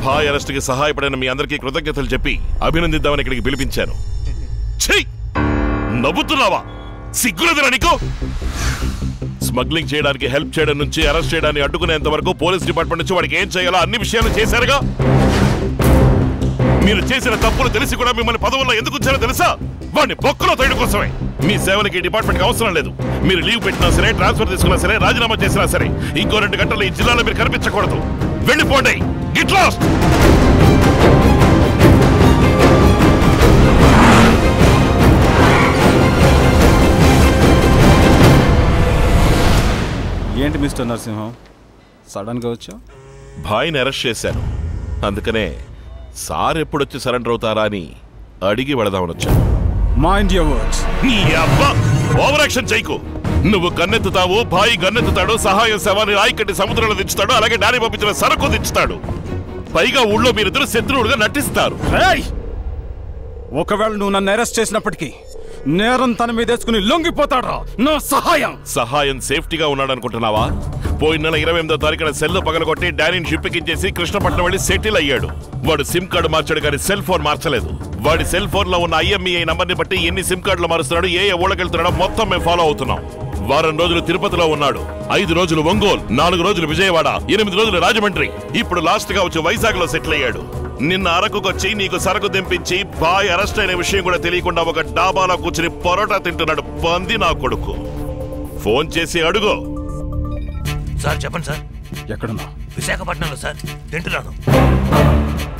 భాయ్ arrest కి సహాయపడిన మీ అందరికీ కృతజ్ఞతలు చెప్పి అభినందిద్దామని ఇక్కడికి పిలిపించాను. ఛీ! నవ్వుతున్నావా? సిగ్గులేదురా నీకు? స్మగ్లింగ్ చేయడానికి హెల్ప్ చేయడం నుంచి అరెస్ట్ చేయడాన్ని అడ్డుకునేంత వరకు పోలీస్ డిపార్ట్మెంట్ నుంచి వాడికి ఏం చేయాలో అన్ని విషయాలు చేశారుగా. మీరు చేసిన తప్పులు తెలిసి కూడా మిమ్మల్ని పదవుల్లో ఎందుకు ఉంచారో తెలుసా? వాడిని బొక్కలో తోయడం కోసమే. మీ సేవలకి డిపార్ట్మెంట్ కి అవసరం లేదు. మీరు లీవ్ పెట్టినా సరే, ట్రాన్స్ఫర్ తీసుకున్నా సరే, రాజీనామా చేసినా సరే, ఇంకో 2 గంటలు ఈ జిల్లాలో మీరు కనిపించకూడదు. వెళ్ళిపోండి. Get lost. ఏంటి మిస్టర్ నరసింహం, సడన్ గా వచ్చా? భాయ్ని అరెస్ట్ చేశాను. అందుకనే సార్ ఎప్పుడొచ్చి సరెండర్ అవుతారా అని అడిగి వెళదామని వచ్చాను. Mind your words. నీ అబ్బా ఓవర్ యాక్షన్ చేయకు. నువ్వు గన్నెత్తుతావు, భాయ్ గన్నెత్తుతాడు, సహాయం శవాన్ని రాయికట్టి సముద్రంలో దించుతాడు, అలాగే డాని పంపించిన సరుకు దించుతాడు. పైగా ఊళ్ళో మీరిద్దరు శత్రువులుగా నటిస్తారు. ఒకవేళ నువ్వు నన్ను అరెస్ట్ చేసినప్పటికీ నేరం తన మీద వేసుకుని లొంగిపోతాడా? నా సహాయం సేఫ్టీగా ఉన్నాడు అనుకుంటున్నావా? పోయిన నెల 28వ తారీఖున సెల్ పగలగొట్టి డానీని షిప్పించేసి కృష్ణపట్నం వెళ్ళి సెటిల్ అయ్యాడు. వాడు సిమ్ కార్డు మార్చాడు కానీ సెల్ ఫోన్ మార్చలేదు. వాడి సెల్ ఫోన్ లో ఉన్న IMEI నంబర్ ని బట్టి ఎన్ని సిమ్ కార్డులు మారుస్తున్నాడు, ఏ ఊళ్ళకెళ్తున్నాడో మొత్తం మేము ఫాలో అవుతున్నాం. వారం రోజులు తిరుపతిలో ఉన్నాడు, 5 రోజులు ఒంగోలు, 4 రోజులు విజయవాడ, 8 రోజులు రాజమండ్రి, ఇప్పుడు లాస్ట్ గా వచ్చి వైజాగ్ లో సెటిల్ అయ్యాడు. నిన్న అరకుకొచ్చి నీకు సరుకు దింపించి బాయ్ అరెస్ట్ అయిన విషయం కూడా తెలియకుండా ఒక డాబాలో కూర్చుని పరోటా తింటున్నాడు. పంది నా కొడుకు. ఫోన్ చేసి అడుగు. సార్ చెప్పండి సార్. ఎక్కడున్నా? విశాఖపట్నంలో సార్.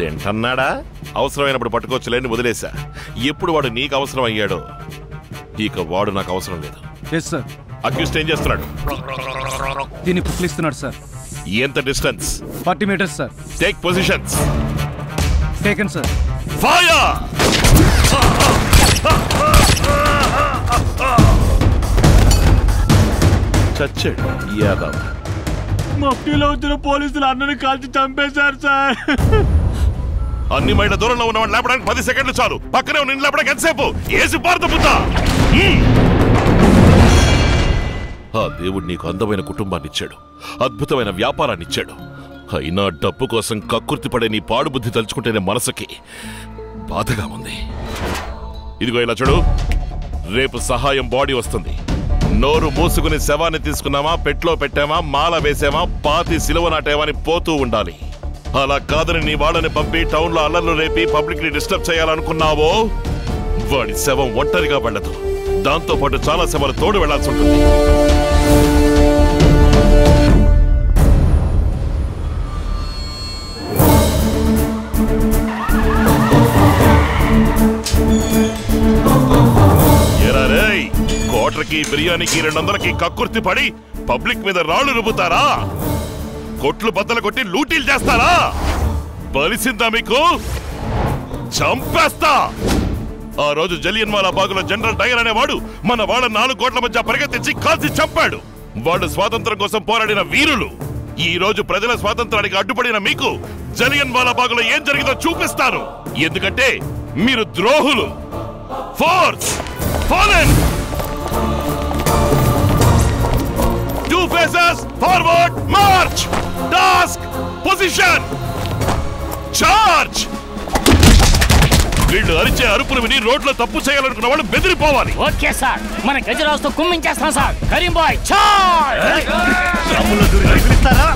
తింటున్నాడా? అవసరమైనప్పుడు పట్టుకోవచ్చులేని వదిలేసా. ఎప్పుడు వాడు నీకు అవసరం అయ్యాడో ఇక వాడు నాకు అవసరం లేదు. అక్యూజ్డ్ ఏం చేస్తున్నాడు? దీన్ని పుక్లిస్తున్నాడు సార్. ఎంత distance? 40 metres sir. Take positions. Taken sir. Fire! చచ్చాడు యాదవ్. మఫ్టీలో వచ్చిన పోలీసులు అన్నని కాల్చి చంపేశారు సార్. అన్ని మైళ్ళ దూరంలో ఉన్నవాడు లేపడానికి 10 సెకండ్లు చాలు. పక్కనే ఉన్న ఇంట్లో లేపడానికి ఎంతసేపు? ఏసి పారుతా పుత్తా. ఆ దేవుడు నీకు అందమైన కుటుంబాన్ని ఇచ్చాడు, అద్భుతమైన వ్యాపారాన్ని ఇచ్చాడు. అయినా డబ్బు కోసం కక్కుర్తి పడే నీ పాడు బుద్ధి తలుచుకుంటేనే మనసుకి బాధగా ఉంది. ఇదిగో ఇలా చూడు, రేపు సహాయం బాడీ వస్తుంది. నోరు మూసుకుని శవాన్ని తీసుకున్నామా, పెట్లో పెట్టామా, మాల వేసామా, పాతి సిలువ నాటేమా అని పోతూ ఉండాలి. అలా కాదని నీ వాళ్ళని పంపి టౌన్ లో అల్లర్లు రేపి పబ్లిక్ ని డిస్టర్బ్ చేయాలనుకున్నావో వాడి శవం ఒంటరిగా వెళ్ళదు. దాంతో పాటు చాలా శవాలు తోడు వెళ్లాల్సి ఉంటుంది. కోటర్కి బిర్యానీకి 200కి కక్కుర్తి పడి పబ్లిక్ మీద రాళ్లు రుబ్బుతారా? కొట్లు బద్దలు కొట్టి లూటీలు చేస్తారా? బలిసిందా మీకు? చంపేస్తా. ఆ రోజు జలియన్వాలా బాగులో జనరల్ డయర్ అనేవాడు మన వాళ్ళ 4 కోట్ల మధ్య పరిగెత్తించి కాల్చి చంపాడు. వాళ్ళు స్వాతంత్రం కోసం పోరాడిన వీరులు. ఈ రోజు ప్రజల స్వాతంత్రానికి అడ్డుపడిన మీకు జలియన్వాలా బాగులో ఏం జరిగిందో చూపిస్తాను. ఎందుకంటే మీరు ద్రోహులు. Force fallen. 2 phases forward march. Task position charge. వీళ్ళు అరిచే అరుపులు విని రోడ్లో తప్పు చేయాలనుకున్న వాళ్ళు బెదిరిపోవాలి. ఓకే సార్, మన గజరాజుతో కుమ్మించేస్తాం సార్. కరీం బాయ్ చార్జ్. రాములు దూరిలో పిలుస్తారా?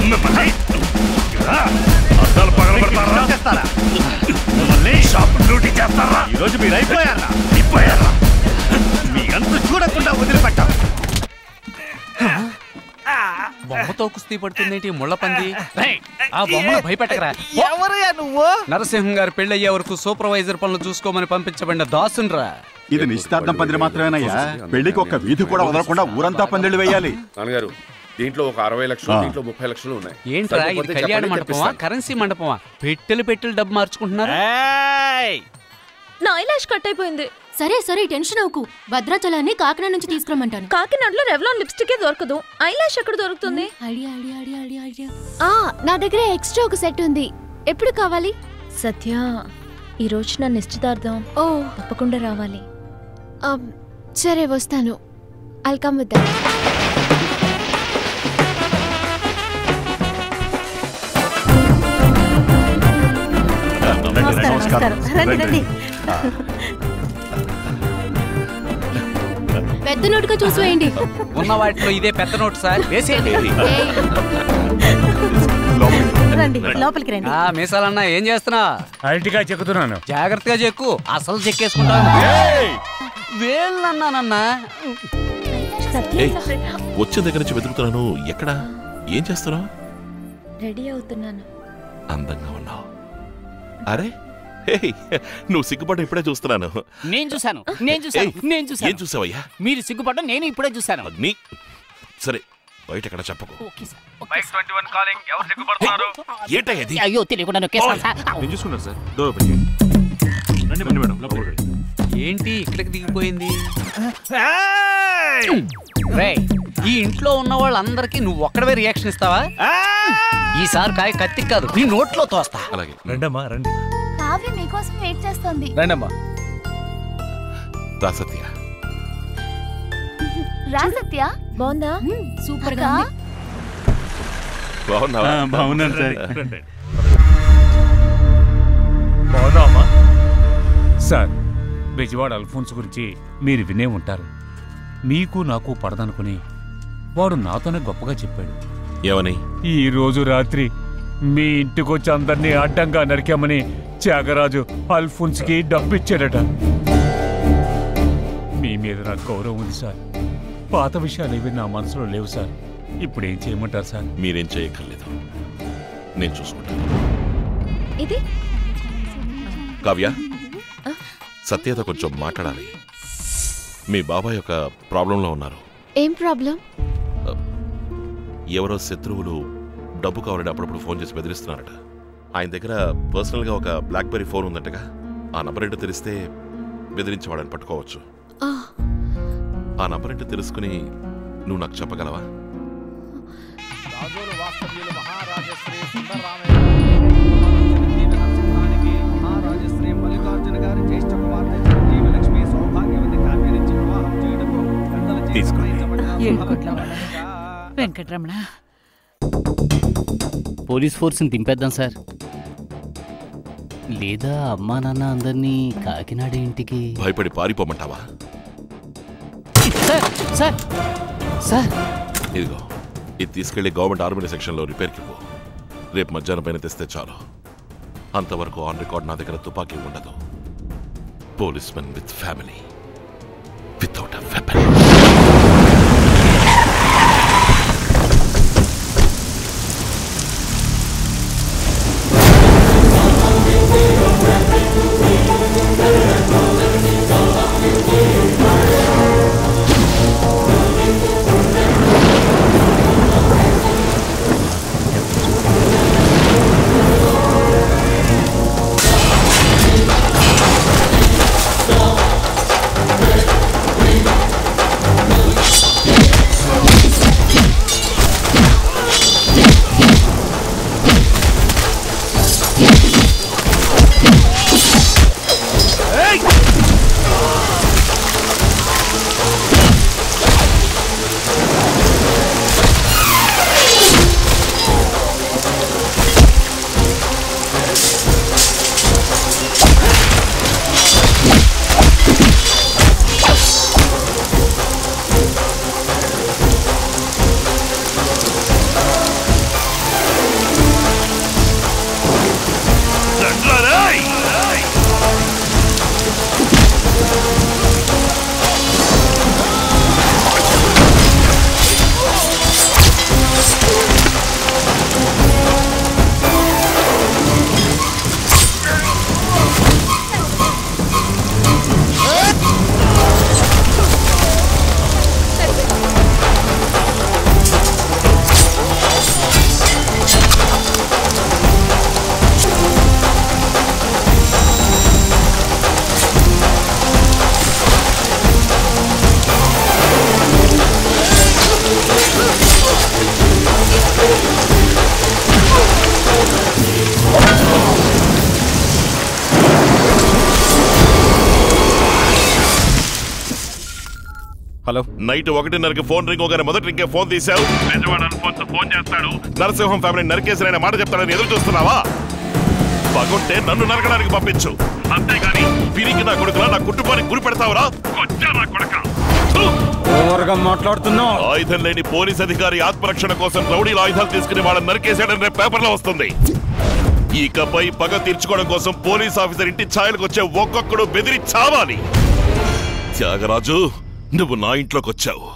అద్దాలు పగలబెడతారా? చేస్తారా? మళ్ళీ షాప్ డ్యూటీ చేస్తారా? ఈ రోజు మీరు అయిపోయారా? మీ అంత చూడకుండా వదిలిపెట్టాం. బొమ్మతో కుస్తీ పడుతుందేంటి ముళ్ళపంది? ఆ బొమ్మను భయపెట్టకరా. ఎవరయ్యా నువ్వు? నరసింహం గారు పెళ్ళయ్యే వరకు సూపర్వైజర్ పనులు చూసుకోమని పంపించబడిన దాసున్రా. ఇది నిశ్చితార్థం పందిరి మాత్రమేనయ్యా. పెళ్లికి ఒక్క వీధి కూడా వదలకుండా ఊరంతా పందిళ్ళు వేయాలి. నాన్నగారు, దీంట్లో ఒక 60 లక్షలు, దీంట్లో 30 లక్షలు ఉన్నాయి. ఏంట్రా ఇది? కళ్యాణ మండపమా, కరెన్సీ మండపమా? పెట్టెలు డబ్బు మార్చుకుంటున్నారు. నా ఐలాష్ కట్ అయిపోయింది. సరే సరే, టెన్షన్ అవ్వకు. భద్రాచలాన్ని కాకినాడ నుంచి తీసుకురమ్మంటాను. కాకినాడలో రెవ్లాన్ లిప్స్టిక్ దొరకదు. ఐలాష్ ఎక్కడ దొరుకుతుంది? నా దగ్గర ఎక్స్ట్రా ఒక సెట్ ఉంది. ఎప్పుడు కావాలి? సత్య, ఈ రోజు నా నిశ్చితార్థం. ఓ, తప్పకుండా రావాలి. సరే వస్తాను. I'll come with that. నమస్కారం. రండి. పెద్ద నోటుగా చూసి వేయండి. ఉన్న వాటిలో ఇదే పెద్ద నోటు సార్, వేసేయండి. రండి లోపలికి రండి. మీసాలన్నా ఏం చేస్తున్నా? అరటిగా చెక్కుతున్నాను. జాగ్రత్తగా చెక్కు, అసలు చెక్కేసుకుంటాను. వేళ్ళన్నానన్నా. వచ్చిన దగ్గర నుంచి వెతుకుతున్నాను. ఎక్కడా? ఏం చేస్తున్నావు? రెడీ అవుతున్నాను. అందంగా ఉన్నావు. అరే నువ్వు సిగ్గుపడ్డ ఇప్పుడే చూస్తున్నాను. నేను చూసాను. ఏం చూసావయ్యా? మీరు సిగ్గుపడ్డ నేను ఇప్పుడే చూసాను. నీ సరే బయట ఎక్కడ చెప్పకు. ఏంటయ్యది? అయ్యో తెలియకుండా నొక్కేస్తాను సార్. నేను చూసుకున్నాను సార్. డోర్ ఓపెన్ చేయండి. రండి మేడం లోపలికి. ఏంటి ఇక్కడికి దిగిపోయింది? రేయ్, ఈ ఇంట్లో ఉన్న వాళ్ళందరికీ నువ్వు ఒక్కడవే రియాక్షన్ ఇస్తావా? ఈసారి కాయ కత్తి కాదు, నీ నోట్లో తోస్తా. అలాగే రండమ్మా రండి. కావ్య మీకోసం వెయిట్ చేస్తోంది. రండమ్మా. రా సత్య. రా సత్య. బాగుందా? సూపర్ గా. బాగున్నావా? బాగున్నాను సార్. బాగున్నావమ్మా? సార్, బెజవాడ అల్ఫోన్స్ గురించి మీరు వినే ఉంటారు. మీకు నాకు పడదనుకుని వాడు నాతోనే గొప్పగా చెప్పాడు. ఏమని? ఈ రోజు రాత్రి మీ ఇంటికొచ్చి అందరినీ అడ్డంగా నరికామని త్యాగరాజు అల్ఫోన్స్ కి డబ్బిచ్చాడట. మీ మీద నాకు గౌరవం ఉంది సార్. పాత విషయాలు ఏవి నా మనసులో లేవు సార్. ఇప్పుడు ఏం చేయమంటారు సార్? మీరేం చేయక్కర్లేదు, నేను చూసుకుంటాను. ఇది కావ్య, సత్యతో కొంచెం మాట్లాడాలి. మీ బాబాయ్ ఒక ప్రాబ్లంలో ఉన్నారు. ఏం ప్రాబ్లం? ఎవరో శత్రువులు డబ్బు కావాలని అప్పుడప్పుడు ఫోన్ చేసి బెదిరిస్తున్నారట. ఆయన దగ్గర పర్సనల్గా ఒక బ్లాక్బెర్రీ ఫోన్ ఉందంటగా. ఆ నంబర్ ఏంటో తెలిస్తే బెదిరించేవాడని పట్టుకోవచ్చు. ఆ నంబర్ ఏంటో తెలుసుకుని నువ్వు నాకు చెప్పగలవా? వెంకటరమణ, పోలీస్ ఫోర్స్ని దింపేద్దాం సార్. లేదా అమ్మా నాన్న అందరినీ కాకినాడ ఇంటికి భయపడి పారిపోమంటావా? సార్ సార్ సార్ ఇదిగో, ఇది తీసుకెళ్లి గవర్నమెంట్ ఆర్మీ సెక్షన్లో రిపేర్కి పో. రేపు మధ్యాహ్నం పైన తెస్తే చాలు. అంతవరకు ఆన్ రికార్డ్ నా దగ్గర తుపాకీ ఉండదు. Police men with family without a weapon. Hello. Night 1:30కి ఫోన్ రింగ్ అవగానే మొదటి రింగే ఫోన్ తీసావు. ఫోన్ చేస్తాడు. నరసింహం ఫ్యామిలీ నరికేసిన మాట చెప్తాడని ఎదురు చూస్తున్నావా? పగుంటే నన్ను నరకడానికి పంపించు, అంతేగాని పిరికి నా కొడుకులా నా కుటుంబానికి గురి పెడతావురా? ఓవర్గా మాట్లాడుతున్నావు. ఆయుధం లేని పోలీస్ అధికారి ఆత్మరక్షణ కోసం రౌడీల ఆయుధాలు తీసుకుని వాళ్ళని నరికేశాడని రేపు పేపర్లో వస్తుంది. ఇకపై పగ తీర్చుకోవడం కోసం పోలీస్ ఆఫీసర్ ఇంటి ఛాయలకు వచ్చే ఒక్కొక్కడు బెదిరి చావాలి. త్యాగరాజు, నువ్వు నా ఇంట్లోకి వచ్చావు,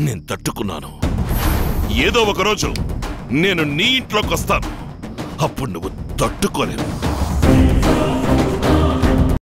నేను తట్టుకున్నాను. ఏదో ఒకరోజు నేను నీ ఇంట్లోకి వస్తాను, అప్పుడు నువ్వు తట్టుకోలేవు.